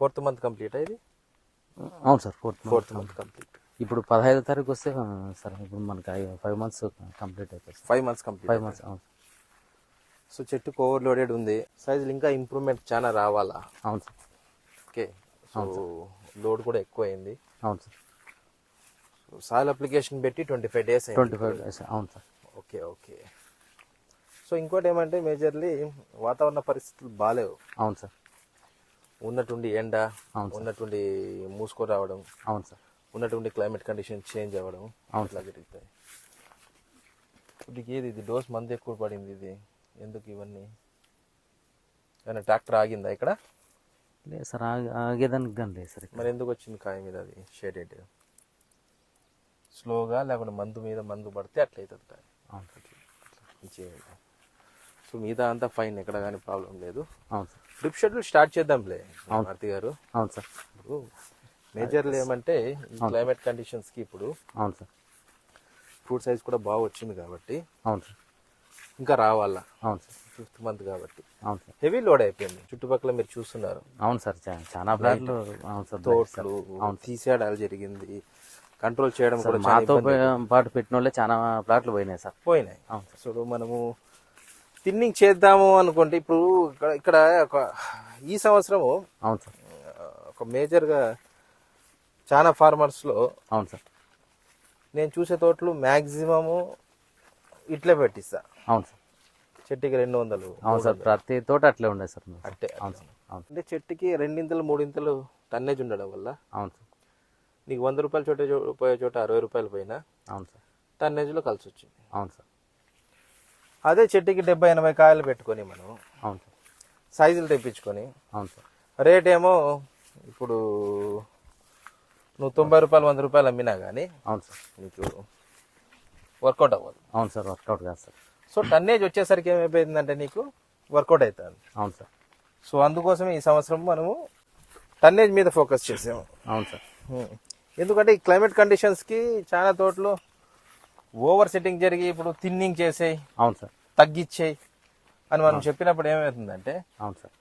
4th month complete ఇది? అవును sir, 4th month complete. ఇప్పుడు 15వ తారీఖు వస్తే సార్ ఇప్పుడు మనకి 5 months కంప్లీట్ అయిపోతుంది. 5 months కంప్లీట్. 5 months. అవును. సో చెట్టుకు ఓవర్లోడెడ్ ఉంది, సైజులు ఇంకా ఇంప్రూవ్మెంట్ చాలా రావాలా? అవును సార్. ఓకే. సో లోడ్ కూడా ఎక్కువ అయింది. అవును సార్. సో సాయిల్ అప్లికేషన్ పెట్టి 25 days అయింది. 25 days. అవును సార్. Okay okay. సో ఇంకోటి ఏమంటే మేజర్లీ వాతావరణ పరిస్థితులు బాగాలేవు. అవును సార్. ఉన్నటువంటి ఎండ, ఉన్నటువంటి మూసుకొని రావడం, అవును సార్, ఉన్నటువంటి క్లైమేట్ కండిషన్ చేంజ్ అవ్వడం అట్లా జరుగుతాయి. ఇప్పుడు ఇది డోస్ మందు ఎక్కువ పడింది, ఇది ఎందుకు ఇవన్నీ? ఏమైనా ట్రాక్టర్ ఆగిందా ఇక్కడ? లేదు సార్, ఆగేదానికి కానీ లేదు సార్. మరి ఎందుకు వచ్చింది కాయ మీద అది షేడెడ్? స్లోగా లేకుంటే మందు మీద మందు పడితే అట్లయితుంది కాయ. అవును సార్. సో మిగతా అంతా ఫైన్, ఎక్కడ కానీ ప్రాబ్లం లేదు. అవును సార్. డ్రిప్ షెడ్యూల్ స్టార్ట్ చేద్దాంలే మారుతి గారు. అవును సార్. ఇప్పుడు మేజర్లు ఏమంటే ఈ క్లైమేట్ కండిషన్స్కి ఇప్పుడు అవును సార్ ఫ్రూట్ సైజ్ కూడా బాగా వచ్చింది కాబట్టి అవును సార్ ఇంకా రావాలా. అవును సార్. 5th మంత్ కాబట్టి అవును సార్. హెవీ లోడ్ అయిపోయింది చుట్టుపక్కల మీరు చూస్తున్నారు. అవును సార్, చాలా ప్లాట్లు. అవును సార్. తోటలు తీసేయడాలు జరిగింది, కంట్రోల్ చేయడం కూడా మాతో పాటు పెట్టిన వాళ్ళే చాలా ప్లాట్లు పోయినాయి సార్. పోయినాయి. సో మనము థిన్నింగ్ చేద్దాము అనుకుంటే ఇప్పుడు ఇక్కడ ఒక ఈ సంవత్సరము అవును సార్ ఒక మేజర్గా చాలా ఫార్మర్స్లో అవును సార్ నేను చూసే తోటలు మ్యాక్సిమము ఇట్లే పెట్టిస్తా. అవును సార్. చెట్టుకి 200. అవును సార్, ప్రతి తోట అట్లే ఉండే సార్. అంటే అవును సార్. అవును. అంటే చెట్టుకి 2 3 టన్నేజ్ ఉండడం వల్ల అవును సార్ నీకు 100 రూపాయల చోట పోయే చోట 60 రూపాయలు పోయినా అవును సార్ టన్నేజ్లో కలిసి వచ్చింది. అవును సార్. అదే చెట్టుకి 70 80 కాయలు పెట్టుకొని మనం అవును సార్ సైజులు తెప్పించుకొని అవును సార్ రేట్ ఏమో ఇప్పుడు నువ్వు 90 రూపాయలు 100 రూపాయలు అమ్మినా కానీ అవును సార్ నీకు వర్కౌట్ అవ్వదు. అవును సార్, వర్కౌట్ కాదు సార్. సో టన్నేజ్ వచ్చేసరికి ఏమైపోయిందంటే నీకు వర్కౌట్ అవుతుంది. అవును సార్. సో అందుకోసమే ఈ సంవత్సరం మనము టన్నేజ్ మీద ఫోకస్ చేసాము. అవును సార్. ఎందుకంటే ఈ క్లైమేట్ కండిషన్స్కి చాలా తోటలు ఓవర్ సెట్టింగ్ జరిగి ఇప్పుడు థిన్నింగ్ చేసేయి, అవును సార్, తగ్గిచ్చేయి అని మనం చెప్పినప్పుడు ఏమవుతుందంటే, అవును సార్,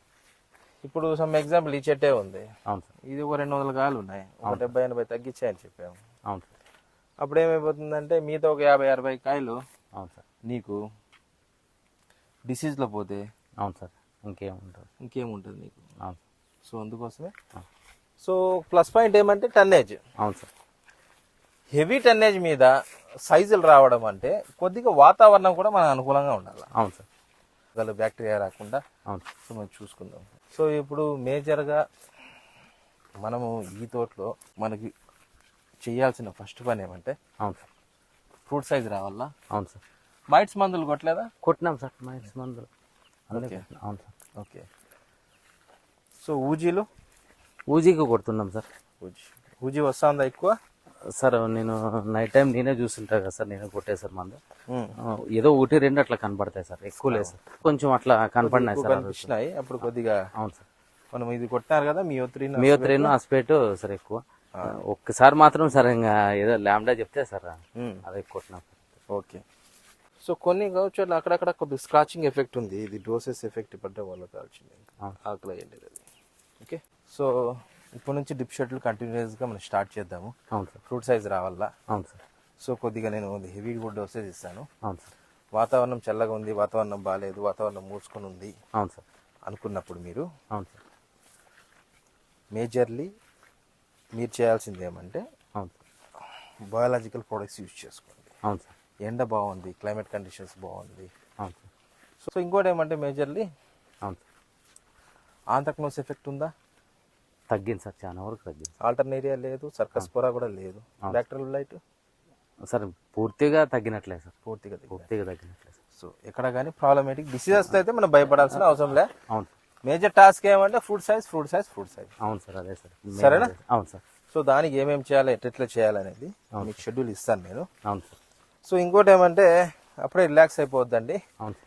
ఇప్పుడు సమ్ ఎగ్జాంపుల్ ఈ చెట్టే ఉంది, అవును సార్, ఇది ఒక 200 కాయలు ఉన్నాయి, ఒక 70 80 తగ్గించాయని చెప్పాము. అవును సార్. అప్పుడు ఏమైపోతుందంటే మీతో ఒక 50 60 కాయలు అవును సార్ నీకు డిసీజ్లో పోతే అవును సార్ ఇంకేముంటుంది నీకు. అవును. సో అందుకోసమే సో ప్లస్ పాయింట్ ఏమంటే టన్నేజ్. అవును సార్. హెవీ టన్నేజ్ మీద సైజులు రావడం అంటే కొద్దిగా వాతావరణం కూడా మనకు అనుకూలంగా ఉండాలి. అవును సార్. బ్యాక్టీరియా రాకుండా. అవును. సో మనం చూసుకుందాం. సో ఇప్పుడు మేజర్గా మనము ఈ తోటలో మనకి చేయాల్సిన ఫస్ట్ పని ఏమంటే, అవును సార్, ఫ్రూట్ సైజ్ రావాలా. అవును సార్. మైట్స్ మందులు కొట్టలేదా? కొట్టినాం సార్, మైట్స్ మందులు. అవును సార్. ఓకే. సో ఊజీకి కొడుతున్నాం సార్. ఊజీ వస్తుందా ఎక్కువ? సార్ నేను నైట్ టైం నేనే చూస్తుంటా కదా సార్, నేనే కొట్టే సార్ మందు. ఏదో 1 2 అట్లా కనపడతాయి సార్, ఎక్కువ లేదు సార్, కొంచెం అట్లా కనపడినాయి సార్, కనిపిస్తున్నాయి అప్పుడు కొద్దిగా. అవును సార్. మనం ఇది కొట్టినారు కదా మియోత్రిన్ ఆస్పేట్ సార్ ఎక్కువ. ఒక్కసారి మాత్రం సార్ ఇంకా ఏదో ల్యాండా చెప్తే సార్ అదే కొట్టినా. ఓకే. సో కొన్ని కావచ్చు అక్కడక్కడ కొద్దిగా స్క్రాచింగ్ ఎఫెక్ట్ ఉంది, ఇది డోసెస్ ఎఫెక్ట్ పడ్డ వాళ్ళు కావాల్సింది, ఆకలి అయ్యేది అది. ఓకే. సో ఇప్పటి నుంచి డిప్ షెడ్యూల్ కంటిన్యూస్గా మనం స్టార్ట్ చేద్దాము. అవును సార్. ఫ్రూట్ సైజ్ రావాలా. అవును సార్. సో కొద్దిగా నేను హెవీ కూడా డోసేజ్ ఇస్తాను. అవును సార్. వాతావరణం చల్లగా ఉంది, వాతావరణం బాగాలేదు, వాతావరణం మూసుకొని ఉంది అవును సార్ అనుకున్నప్పుడు మీరు అవును సార్ మేజర్లీ మీరు చేయాల్సింది ఏమంటే, అవును బయాలజికల్ ప్రొడక్ట్స్ యూజ్ చేసుకోండి. అవును సార్. ఎండ బాగుంది, క్లైమేట్ కండిషన్స్ బాగుంది. అవును సార్. సో ఇంకోటి ఏమంటే మేజర్లీ అవును సార్, ఆంథ్రాక్నోస్ ఎఫెక్ట్ ఉందా? తగ్గింది సార్, చాలా వరకు తగ్గింది. ఆల్టర్నేరియా లేదు, సర్కస్ పోరా కూడా లేదు, బ్యాక్టీరియల్ లైట్ సార్ పూర్తిగా తగ్గినట్లే సార్, పూర్తిగా తగ్గినట్లే సార్. సో ఎక్కడ కానీ ప్రాబ్లమేటిక్ డిసీజెస్ అయితే మనం భయపడాల్సిన అవసరం లే. అవును. మేజర్ టాస్క్ ఏమంటే ఫ్రూట్ సైజ్. అవును సార్, అదే సార్. సరేనా? అవును సార్. సో దానికి ఏమేమి చేయాలి, ఎట్లా చేయాలనేది మీకు షెడ్యూల్ ఇస్తాను నేను. అవును సార్. సో ఇంకోటి ఏమంటే అప్పుడే రిలాక్స్ అయిపోద్దండి. అవును.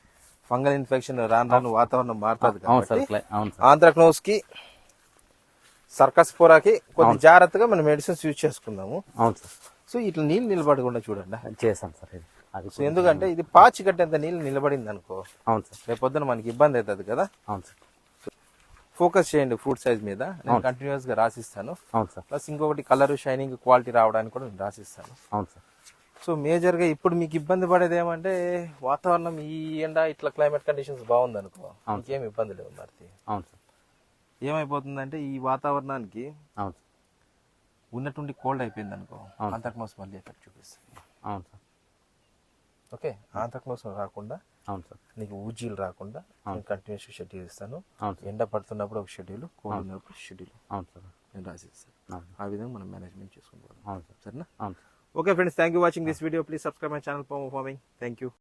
ఫంగల్ ఇన్ఫెక్షన్ రాను వాతావరణం మారుతుంది కాబట్టి అవును. ఆంథ్రాక్నోస్ కి, సర్కస్ పోరాకి కొద్ది జాగ్రత్తగా మనం మెడిసిన్స్ యూజ్ చేసుకుందాము. అవును సార్. సో ఇట్లా నీళ్ళు నిలబడకుండా చూడండి. చేసాం సార్ అది. సో ఎందుకంటే ఇది పాచి కట్టేంత నీళ్ళు నిలబడింది అనుకో, అవును సార్, రేపొద్దున మనకి ఇబ్బంది అవుతుంది కదా. అవును సార్. ఫోకస్ చేయండి ఫ్రూట్ సైజ్ మీద. నేను కంటిన్యూస్ గా రాసిస్తాను. అవును సార్. ప్లస్ ఇంకొకటి కలర్ షైనింగ్ క్వాలిటీ రావడానికి కూడా నేను రాసిస్తాను. అవును సార్. సో మేజర్ గా ఇప్పుడు మీకు ఇబ్బంది పడేది ఏమంటే వాతావరణం ఈ ఎండ ఇట్లా క్లైమేట్ కండిషన్స్ బాగుంది అనుకో ఇంకేం ఇబ్బంది లేదు మరి. అవును సార్. ఏమైపోతుందంటే ఈ వాతావరణానికి అవును సార్. ఉన్నటువంటి కోల్డ్ అయిపోయింది అనుకో ఆంథ్రాక్నోస్ మళ్ళీ ఎఫెక్ట్ చూపిస్తుంది. అవును సార్. ఓకే, ఆంథ్రాక్నోస్ రాకుండా అవును సార్. నీకు ఊజీలు రాకుండా నేను కంటిన్యూస్ షెడ్యూల్ ఇస్తాను. అవును సార్. ఎండ పడుతున్నప్పుడు ఒక షెడ్యూల్, కోల్డ్ ఉన్నప్పుడు షెడ్యూల్ అవును సార్. నేను రాసిస్తాను. అవును. ఆ విధంగా మనం మేనేజ్మెంట్ చేసుకుంటాం. అవును సార్. సరేనా? అవును sir. Okay friends, thank you for watching this video. Please subscribe my channel for more farming. Thank you.